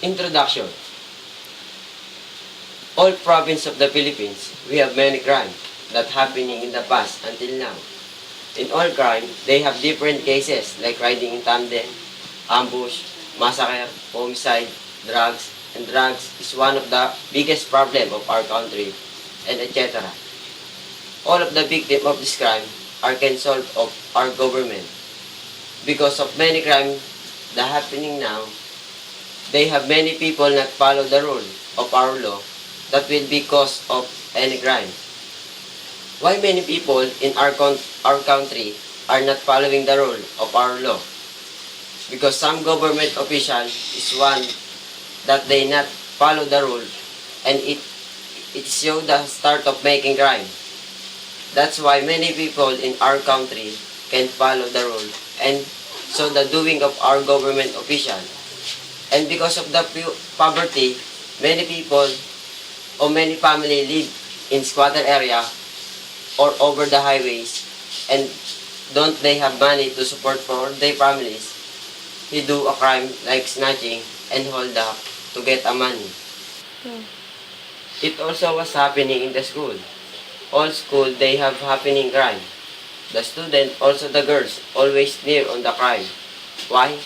Introduction. All province of the Philippines, we have many crimes that happening in the past until now. In all crime, they have different cases like riding in tandem, ambush, massacre, homicide, drugs, and drugs is one of the biggest problem of our country, and etc. All of the victims of this crime are cancelled of our government. Because of many crimes that happening now, they have many people not follow the rule of our law that will be cause of any crime. Why many people in our country are not following the rule of our law? Because some government official is one that they not follow the rule, and it show the start of making crime. That's why many people in our country can follow the rule and so the doing of our government official. And because of the poverty, many people or many family live in squatter area or over the highways, and don't they have money to support for their families, he do a crime like snatching and hold up to get a money. It also was happening in the school. All school they have happening crime. The student, also the girls, always near on the crime. Why?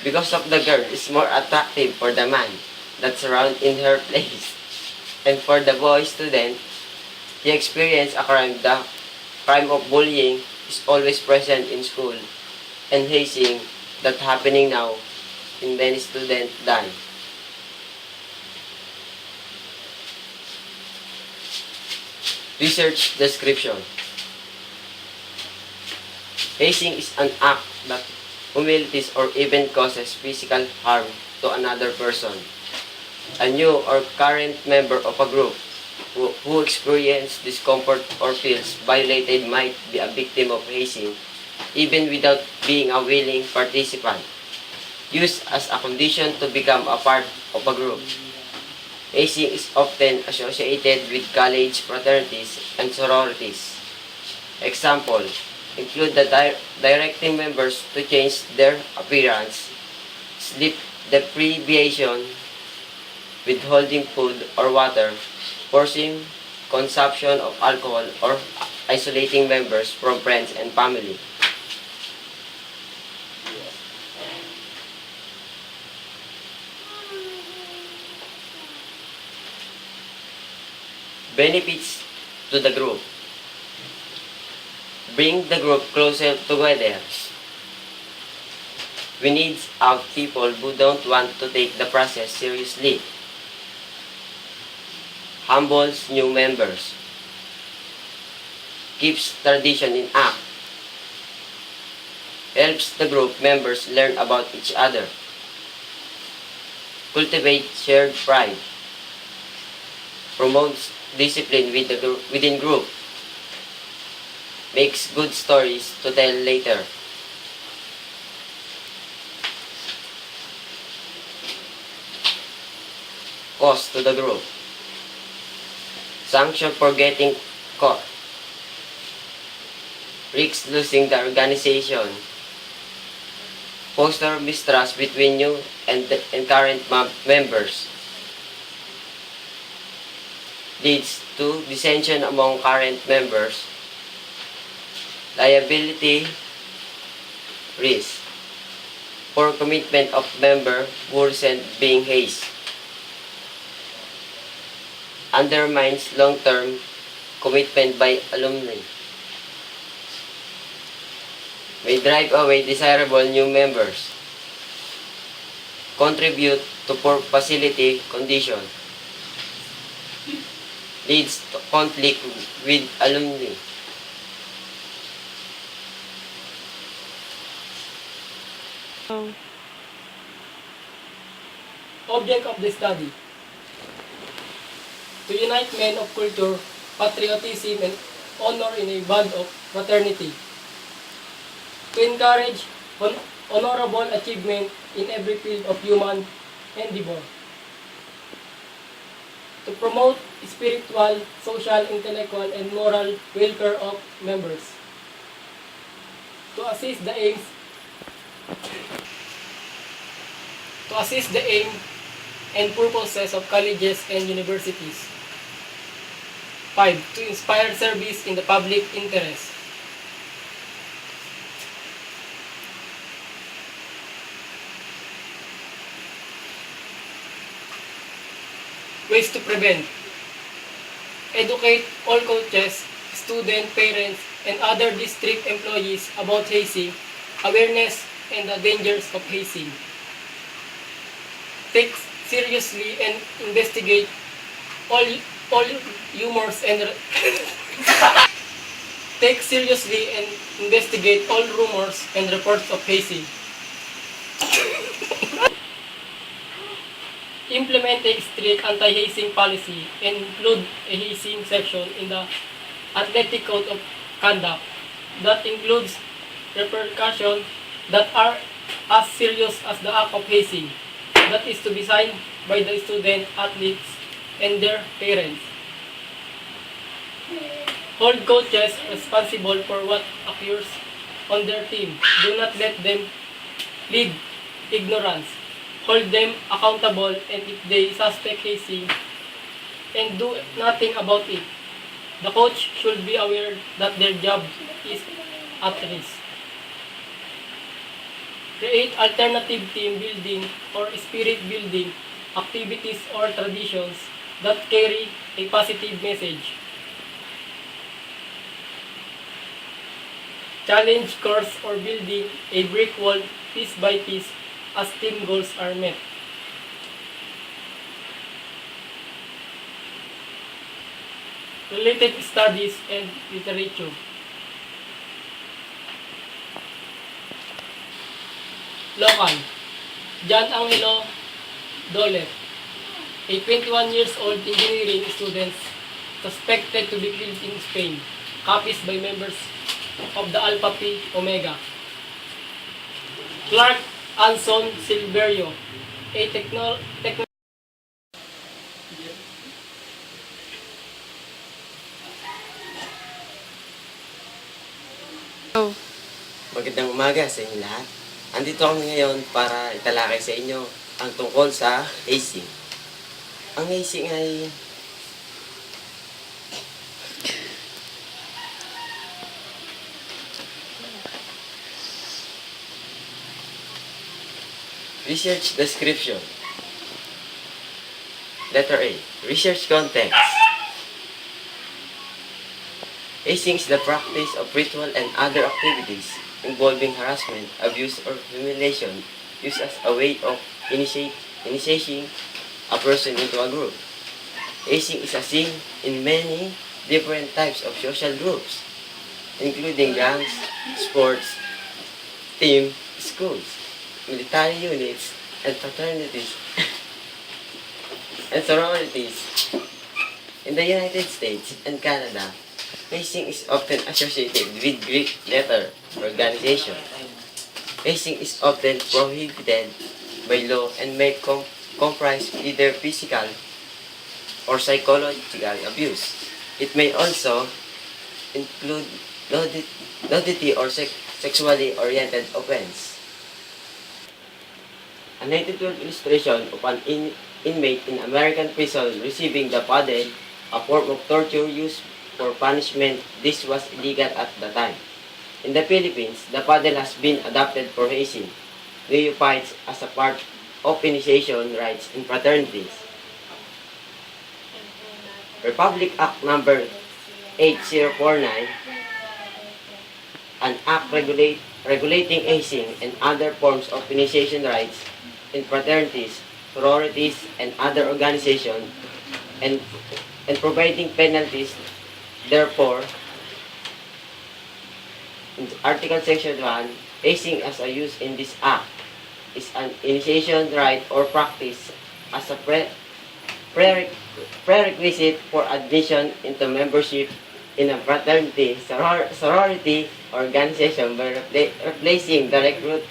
Because of the girl is more attractive for the man that's around in her place. And for the boy student, he experienced a crime. The crime of bullying is always present in school, and hazing that happening now in many students die. Research description. Hazing is an act that humiliates or even causes physical harm to another person. A new or current member of a group who experiences discomfort or feels violated might be a victim of hazing, even without being a willing participant, used as a condition to become a part of a group. Hazing is often associated with college fraternities and sororities. Example include the directing members to change their appearance, sleep deprivation, withholding food or water, forcing consumption of alcohol, or isolating members from friends and family. Benefits to the group. Bring the group closer together. We need out people who don't want to take the process seriously. Humbles new members. Keeps tradition in act. Helps the group members learn about each other. Cultivate shared pride. Promotes discipline within group. Makes good stories to tell later. Cost to the group. Sanction for getting caught. Risks losing the organization. Foster mistrust between you and current members. Leads to dissension among current members. Liability risk. Poor commitment of member who resent being hazed. Undermines long-term commitment by alumni. May drive away desirable new members. Contribute to poor facility condition. Leads to conflict with alumni. Object of the study: to unite men of culture, patriotism, and honor in a bond of fraternity. To encourage honorable achievement in every field of human endeavor. To promote spiritual, social, intellectual, and moral welfare of members. To assist the aim and purposes of colleges and universities. 5. To inspire service in the public interest. Ways to prevent. Educate all coaches, student, parents, and other district employees about hazing, awareness, and the dangers of hazing. Take seriously and investigate all rumors and take seriously and investigate all rumors and reports of hazing. Implement a strict anti-hazing policy and include a hazing section in the Athletic Code of Conduct that includes repercussions that are as serious as the act of hazing, that is to be signed by the student athletes and their parents. Hold coaches responsible for what occurs on their team. Do not let them lead ignorance. Hold them accountable, and if they suspect hazing and do nothing about it, the coach should be aware that their job is at risk. Create alternative team building or spirit building activities or traditions that carry a positive message. Challenge course or building a brick wall piece by piece as team goals are met. Related studies and literature. Local. John Angelo Dolet, a 21 years old engineering student suspected to be killed in Spain. Copies by members of the Alpha Phi Omega. Clark Anson Silverio, a Magandang umaga sa inyo lahat. Andito kami ngayon para italakay sa inyo ang tungkol sa hazing. Ang hazing ay research description. Letter A. Research context. Hazing is the practice of ritual and other activities involving harassment, abuse, or humiliation used as a way of initiating a person into a group. Hazing is seen in many different types of social groups, including gangs, sports, team, schools, military units, and fraternities and sororities. In the United States and Canada, hazing is often associated with Greek letter organization. Hazing is often prohibited by law and may comprise either physical or psychological abuse. It may also include nudity or sexually oriented offense. A 1912 illustration of an inmate in American prison receiving the paddle, a form of torture used for punishment. This was illegal at the time. In the Philippines, the paddle has been adopted for hazing neophytes as a part of initiation rites in fraternities. Republic Act Number 8049, an act regulating hazing and other forms of initiation rites in fraternities, sororities, and other organizations, and providing penalties. Therefore, in Article Section 1, hazing as a use in this act is an initiation rite or practice as a prerequisite for admission into membership in a fraternity, sorority, organization by replacing the recruit.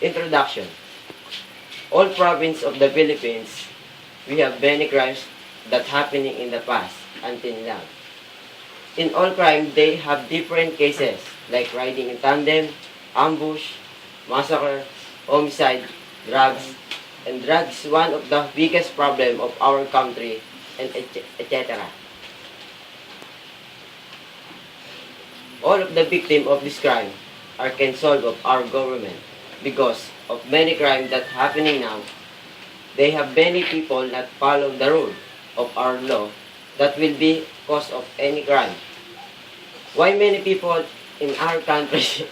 Introduction. All province of the Philippines, we have many crimes that happening in the past until now. In all crime, they have different cases, like riding in tandem, ambush, massacre, homicide, drugs, and drugs is one of the biggest problem of our country, and etc. All of the victims of this crime are concerned of our government because of many crimes that happening now. They have many people not follow the rule of our law that will be cause of any crime. Why many people in our country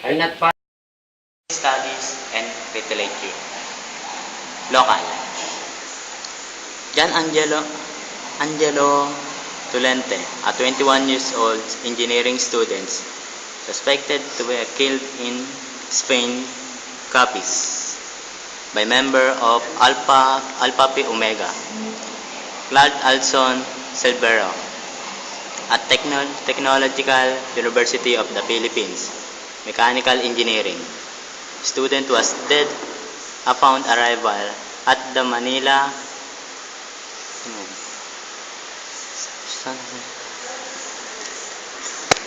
are not following Studies and Literature. Local. Angelo Tulente, a 21 years old engineering student, suspected to be killed in Spain, Capiz, by member of Alpha Pi Omega, Claude Alson Silvero, at Technological University of the Philippines, Mechanical Engineering. Student was dead upon arrival at the Manila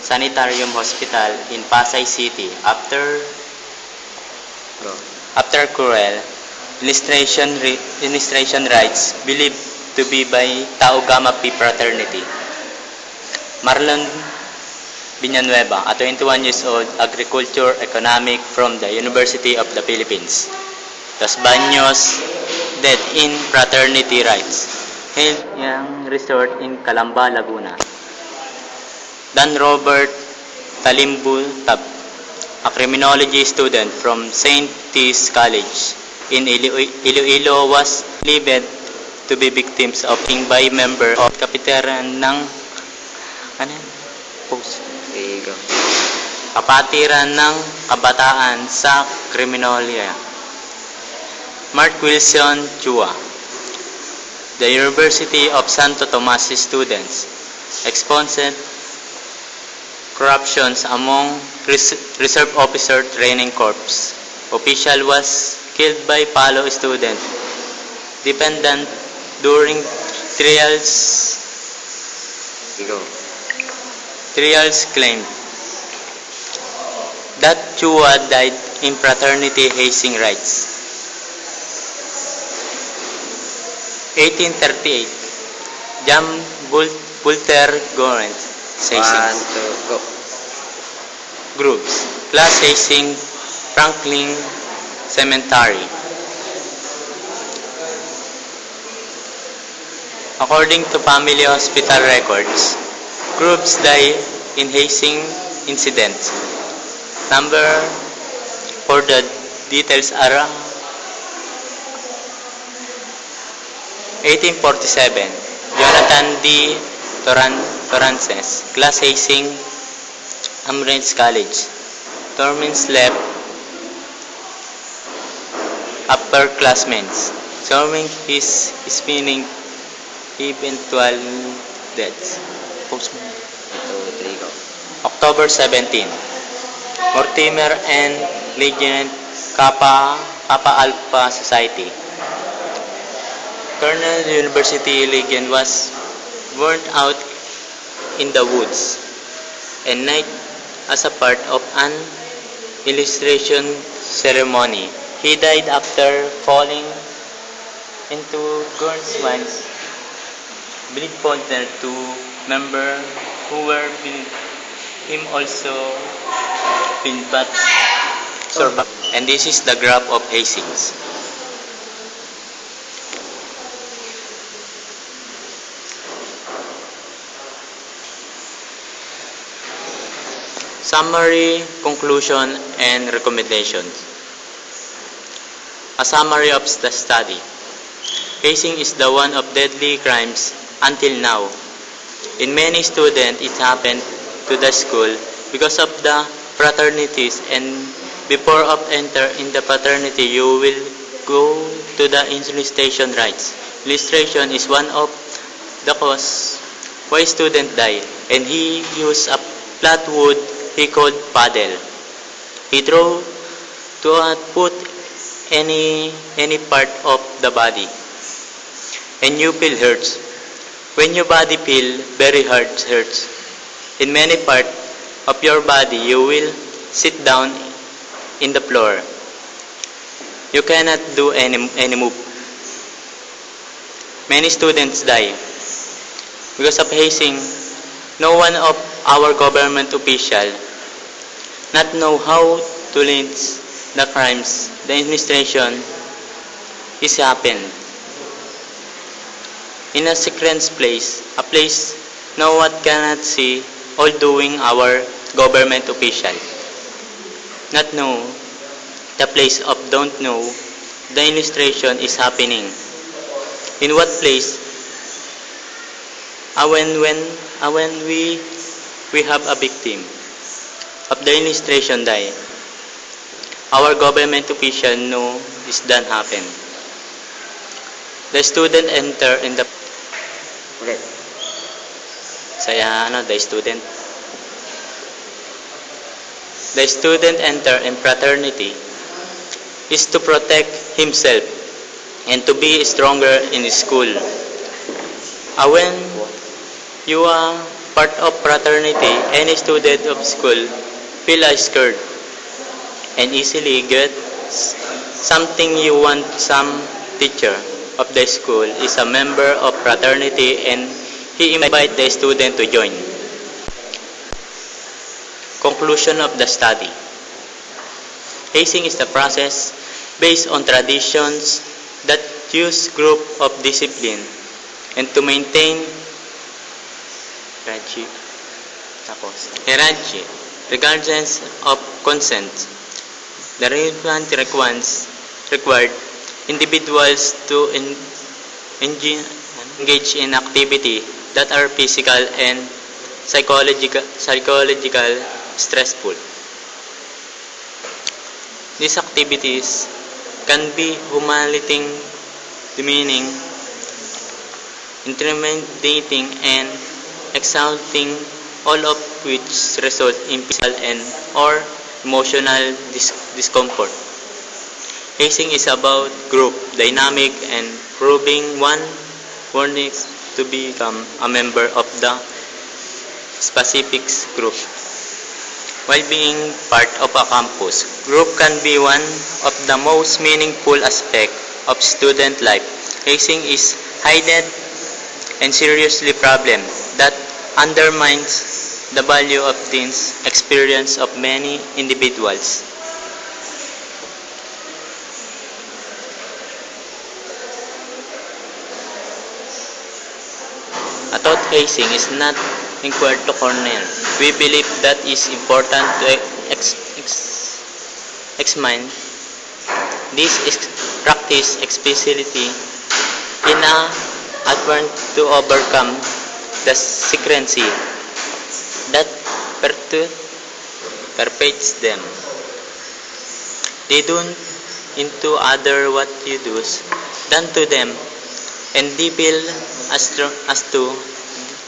Sanitarium Hospital in Pasay City after cruel illustration rights believed to be by Tau Gamma Pi Fraternity. Marlon Villanueva, a 21 years old agriculture economic from the University of the Philippines. Los Baños, dead in fraternity rights, held young resort in Calamba, Laguna. Dan Robert Talimbu Tab, a criminology student from St. T's College in Iloilo, was believed to be victims of being by member of kapatiran ng kapatiran ng kabataan sa Criminology. Mark Wilson Chua, the University of Santo Tomas students, exposed corruptions among Reserve Officer Training Corps. Official was killed by fellow student. Dependent during trials claimed that Chua died in fraternity hazing rights. 1838, Jam Bulter Gorent hazing groups. Class hazing Franklin Cemetery. According to family hospital records, groups die in hazing incidents. Number for the details are 1847, Jonathan D. Torances, class hazing Amherst College. Torments left upperclassmen, showing his spinning eventual deaths. October 17, Mortimer and Legend Kappa Alpha Society. Cornell University Legend was burnt out in the woods and night as a part of an illustration ceremony. He died after falling into Gurn's mines. Bleed pointed to members who were beneath him also been but survived. And this is the graph of hazings. Summary, conclusion, and recommendations. A summary of the study. Hazing is the one of deadly crimes until now. In many students, it happened to the school because of the fraternities, and before of enter in the fraternity, you will go to the illustration rights. Illustration is one of the cause why student die, and he used a flat wood he called paddle. He threw to put any part of the body, and you feel hurts. When your body feel very hurts, in many part of your body you will sit down in the floor. You cannot do any move. Many students die because of hazing. No one of our government official not know how to lynch the crimes the administration is happened. In a secret place, a place no one cannot see, all doing our government official. Not know, the place of don't know, the illustration is happening. In what place? When we have a victim of the illustration die, our government official know this done happen. The student enter in the Okay. The student enter in fraternity is to protect himself and to be stronger in school. When you are part of fraternity, any student of school feel scared and easily get something you want. Some teacher of the school is a member of fraternity and he invite the student to join. Conclusion of the study. Hazing is the process based on traditions that use group of discipline and to maintain hierarchy regardless of consent. The relevant required individuals to engage in activity that are physical and psychological stressful. These activities can be humiliating, demeaning, intimidating, and exhausting, all of which result in physical and or emotional discomfort. Hazing is about group dynamic and proving one needs to become a member of the specific group. While being part of a campus, group can be one of the most meaningful aspects of student life. Hazing is hidden and seriously problem that undermines the value of this experience of many individuals. I thought hazing is not inquired to corner. We believe that is important to examine this practice explicitly in an attempt to overcome the secrecy that perpetuates them. They don't into other what you do done to them, and they feel as to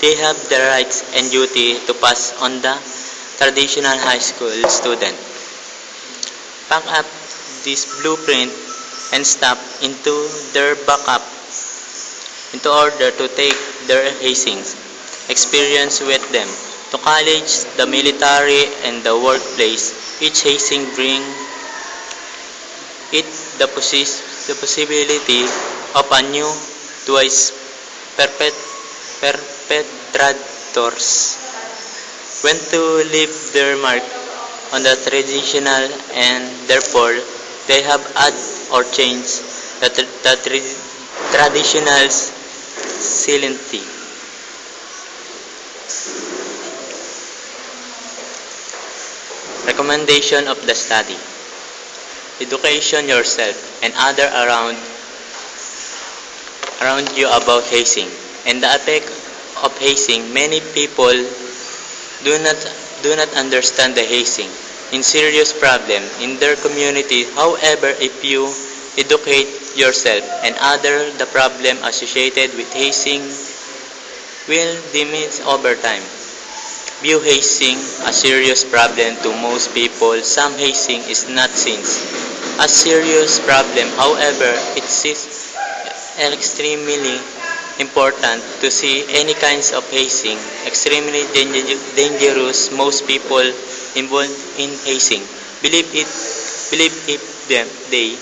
they have the rights and duty to pass on the traditional high school student. Pack up this blueprint and step into their backup in order to take their hazing experience with them to college, the military, and the workplace. Each hazing bring it the possibility of a new twice perpetrators when to leave their mark on the traditional, and therefore they have add or changed the traditional silently. Recommendation of the study. Education yourself and other around you about hazing and the effect of hazing. Many people do not understand the hazing in serious problem in their community. However, if you educate yourself and other, the problem associated with hazing will diminish over time. View hazing a serious problem to most people. Some hazing is not seen a serious problem. However, it is extremely important to see any kinds of hazing, extremely dangerous. Most people involved in hazing believe if they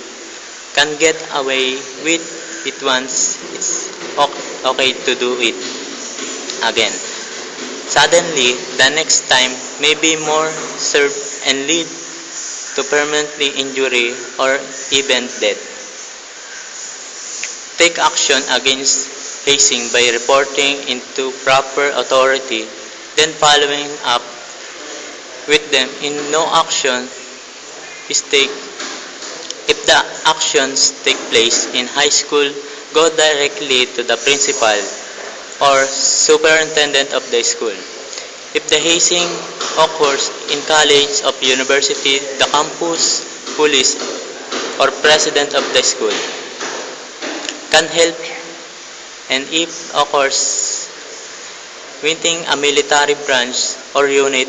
can get away with it once, it's okay to do it again. Suddenly, the next time may be more served and lead to permanently injury or even death. Take action against hazing by reporting into proper authority, then following up with them in no action is take. If the actions take place in high school, go directly to the principal or superintendent of the school. If the hazing occurs in college or university, the campus police or president of the school can help, and if occurs within a military branch or unit,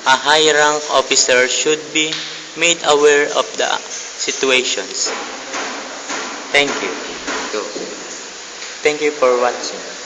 a high-rank officer should be made aware of the situations. Thank you. Go. Thank you for watching.